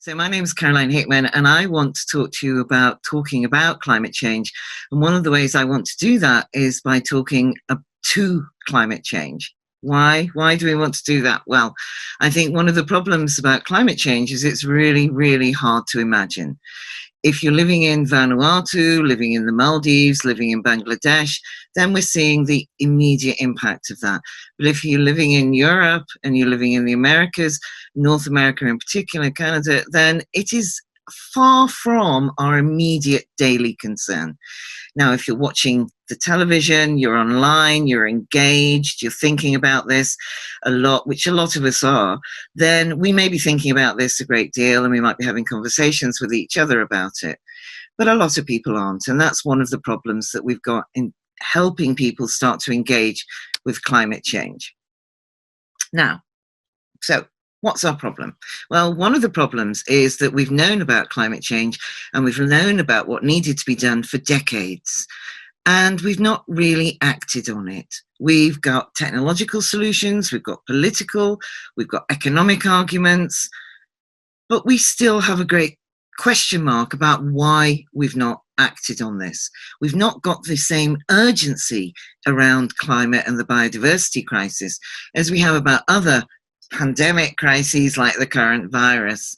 So my name is Caroline Hickman, and I want to talk to you about talking about climate change. And one of the ways I want to do that is by talking to climate change. Why? Why do we want to do that? Well, I think one of the problems about climate change is it's really, really hard to imagine. If you're living in Vanuatu, living in the Maldives, living in Bangladesh, then we're seeing the immediate impact of that. But if you're living in Europe and you're living in the Americas, North America in particular, Canada, then it is far from our immediate daily concern. Now, if you're watching the television, you're online, you're engaged, you're thinking about this a lot, which a lot of us are, then we may be thinking about this a great deal and we might be having conversations with each other about it. But a lot of people aren't. And that's one of the problems that we've got in helping people start to engage with climate change. Now, so what's our problem? Well, one of the problems is that we've known about climate change and we've known about what needed to be done for decades, and we've not really acted on it. We've got technological solutions, we've got political, we've got economic arguments, but we still have a great question mark about why we've not acted on this. We've not got the same urgency around climate and the biodiversity crisis as we have about other pandemic crises like the current virus.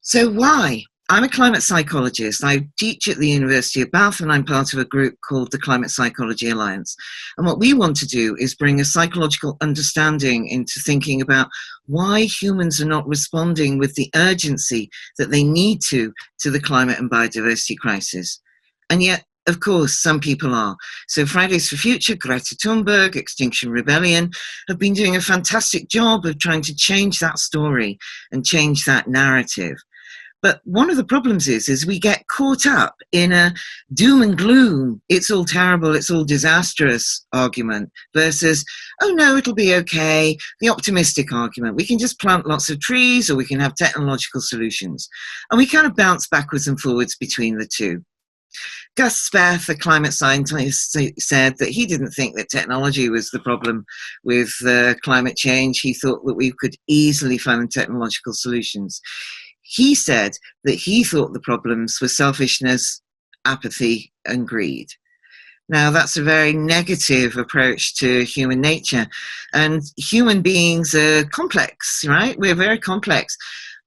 So why? I'm a climate psychologist. I teach at the University of Bath and I'm part of a group called the Climate Psychology Alliance. And what we want to do is bring a psychological understanding into thinking about why humans are not responding with the urgency that they need to the climate and biodiversity crisis. And yet, of course, some people are. So Fridays for Future, Greta Thunberg, Extinction Rebellion have been doing a fantastic job of trying to change that story and change that narrative. But one of the problems is we get caught up in a doom and gloom, it's all terrible, it's all disastrous argument versus, oh no, it'll be okay, the optimistic argument. We can just plant lots of trees or we can have technological solutions. And we kind of bounce backwards and forwards between the two. Gus Speth, a climate scientist, said that he didn't think that technology was the problem with climate change. He thought that we could easily find technological solutions. He said that he thought the problems were selfishness, apathy, and greed. Now, that's a very negative approach to human nature. And human beings are complex, right? We're very complex.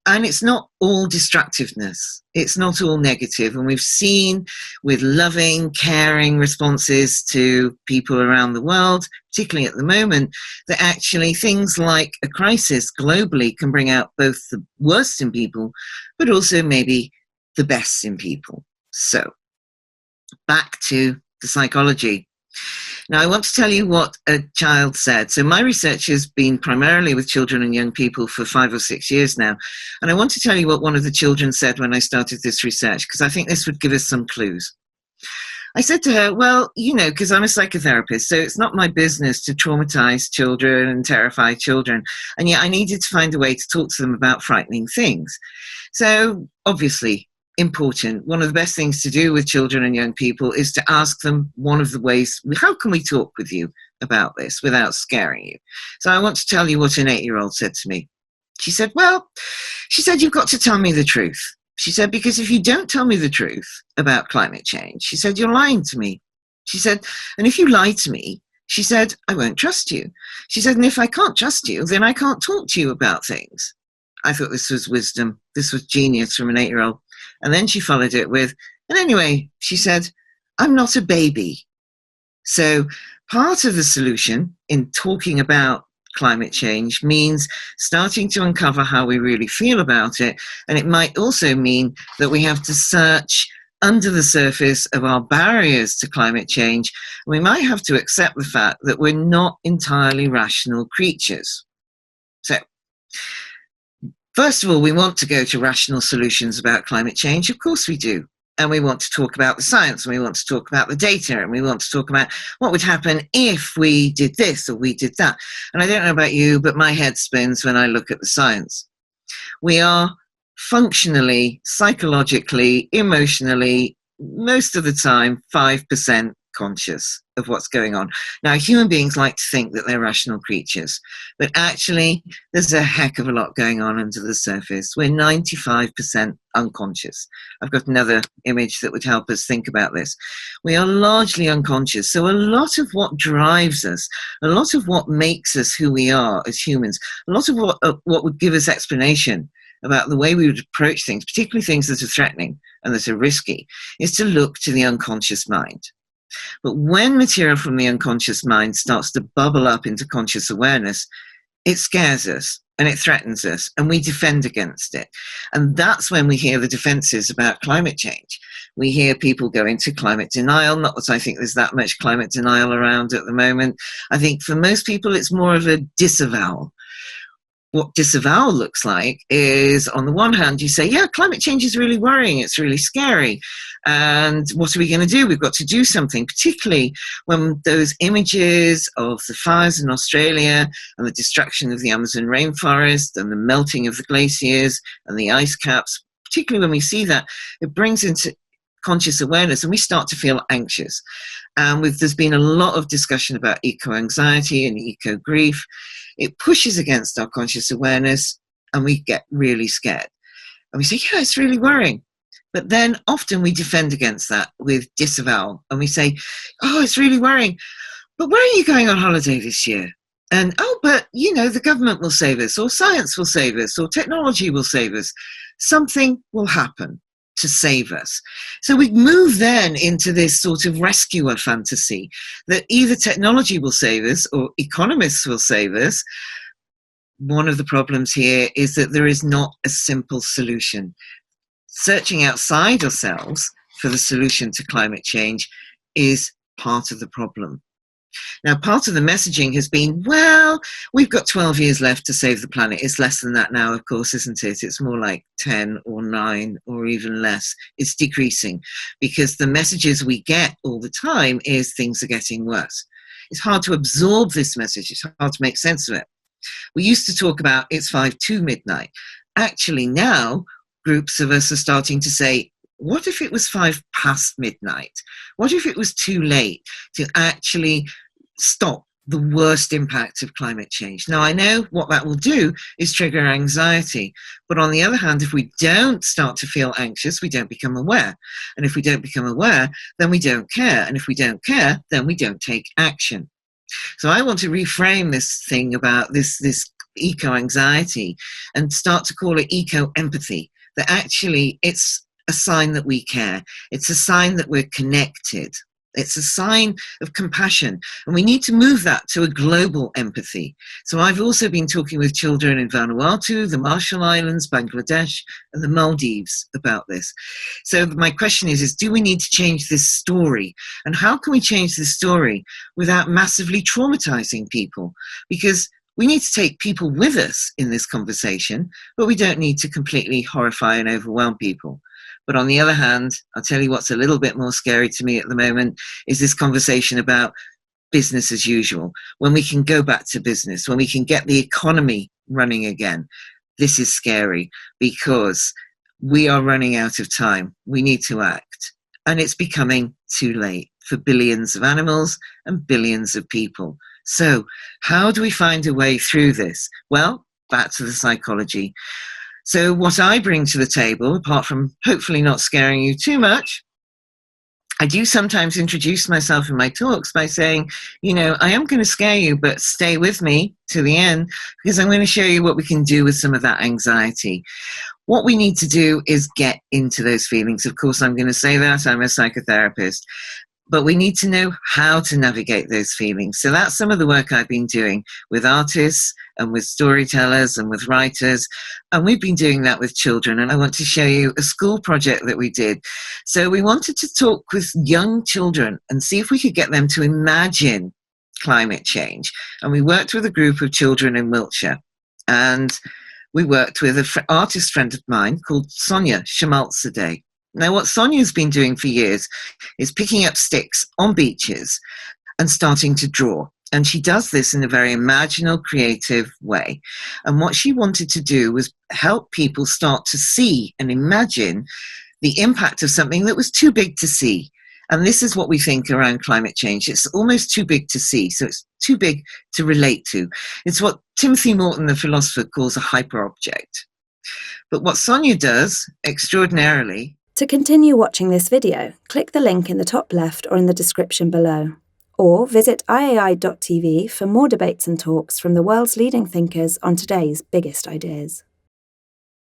And it's not all destructiveness. It's not all negative. And we've seen with loving, caring responses to people around the world, particularly at the moment, that actually things like a crisis globally can bring out both the worst in people, but also maybe the best in people. So back to the psychology. Now, I want to tell you what a child said. So my research has been primarily with children and young people for 5 or 6 years now. And I want to tell you what one of the children said when I started this research, because I think this would give us some clues. I said to her, well, you know, because I'm a psychotherapist, so it's not my business to traumatize children and terrify children. And yet I needed to find a way to talk to them about frightening things. So obviously, important. One of the best things to do with children and young people is to ask them one of the ways, how can we talk with you about this without scaring you? So I want to tell you what an 8-year-old said to me. She said, you've got to tell me the truth. She said, because if you don't tell me the truth about climate change, she said, you're lying to me. She said, and if you lie to me, she said, I won't trust you. She said, and if I can't trust you, then I can't talk to you about things. I thought this was wisdom. This was genius from an 8-year-old. And then she followed it with, and anyway, she said, I'm not a baby. So part of the solution in talking about climate change means starting to uncover how we really feel about it. And it might also mean that we have to search under the surface of our barriers to climate change. We might have to accept the fact that we're not entirely rational creatures. So, first of all, we want to go to rational solutions about climate change. Of course we do. And we want to talk about the science, and we want to talk about the data, and we want to talk about what would happen if we did this or we did that. And I don't know about you, but my head spins when I look at the science. We are functionally, psychologically, emotionally, most of the time, 5% conscious of what's going on. Now, human beings like to think that they're rational creatures, but actually there's a heck of a lot going on under the surface. We're 95% unconscious. I've got another image that would help us think about this. We are largely unconscious. So a lot of what drives us, a lot of what makes us who we are as humans, a lot of what would give us explanation about the way we would approach things, particularly things that are threatening and that are risky, is to look to the unconscious mind. But when material from the unconscious mind starts to bubble up into conscious awareness, it scares us and it threatens us, and we defend against it. And that's when we hear the defenses about climate change. We hear people go into climate denial. Not that I think there's that much climate denial around at the moment. I think for most people it's more of a disavowal. What disavowal looks like is, on the one hand, you say, yeah, climate change is really worrying, it's really scary, and what are we going to do? We've got to do something, particularly when those images of the fires in Australia and the destruction of the Amazon rainforest and the melting of the glaciers and the ice caps, particularly when we see that, it brings into conscious awareness and we start to feel anxious. There's been a lot of discussion about eco-anxiety and eco-grief. It pushes against our conscious awareness and we get really scared. And we say, yeah, it's really worrying. But then often we defend against that with disavowal. And we say, oh, it's really worrying. But where are you going on holiday this year? And, oh, but, you know, the government will save us, or science will save us, or technology will save us. Something will happen to save us. So we move then into this sort of rescuer fantasy that either technology will save us or economists will save us. One of the problems here is that there is not a simple solution. Searching outside ourselves for the solution to climate change is part of the problem. Now, part of the messaging has been, well, we've got 12 years left to save the planet. It's less than that now, of course, isn't it? It's more like 10 or 9 or even less. It's decreasing because the messages we get all the time is things are getting worse. It's hard to absorb this message. It's hard to make sense of it. We used to talk about it's 5 to midnight. Actually, now groups of us are starting to say, what if it was 5 past midnight? What if it was too late to actually stop the worst impact of climate change? Now, I know what that will do is trigger anxiety. But on the other hand, if we don't start to feel anxious, we don't become aware. And if we don't become aware, then we don't care. And if we don't care, then we don't take action. So I want to reframe this thing about this eco-anxiety and start to call it eco-empathy. That actually it's a sign that we care. It's a sign that we're connected. It's a sign of compassion. And we need to move that to a global empathy. So I've also been talking with children in Vanuatu, the Marshall Islands, Bangladesh, and the Maldives about this. So my question is do we need to change this story? And how can we change this story without massively traumatizing people? Because we need to take people with us in this conversation, but we don't need to completely horrify and overwhelm people. But on the other hand, I'll tell you what's a little bit more scary to me at the moment is this conversation about business as usual. When we can go back to business, when we can get the economy running again, this is scary because we are running out of time. We need to act. And it's becoming too late for billions of animals and billions of people. So how do we find a way through this? Well, back to the psychology. So what I bring to the table, apart from hopefully not scaring you too much, I do sometimes introduce myself in my talks by saying, you know, I am going to scare you, but stay with me to the end because I'm going to show you what we can do with some of that anxiety. What we need to do is get into those feelings. Of course, I'm going to say that. I'm a psychotherapist. But we need to know how to navigate those feelings. So that's some of the work I've been doing with artists and with storytellers and with writers. And we've been doing that with children. And I want to show you a school project that we did. So we wanted to talk with young children and see if we could get them to imagine climate change. And we worked with a group of children in Wiltshire. And we worked with an artist friend of mine called Sonia Shamalzadeh. Now, what Sonia's been doing for years is picking up sticks on beaches and starting to draw. And she does this in a very imaginal, creative way. And what she wanted to do was help people start to see and imagine the impact of something that was too big to see. And this is what we think around climate change. It's almost too big to see, so it's too big to relate to. It's what Timothy Morton, the philosopher, calls a hyperobject. But what Sonia does, extraordinarily... To continue watching this video, click the link in the top left or in the description below. Or visit iai.tv for more debates and talks from the world's leading thinkers on today's biggest ideas.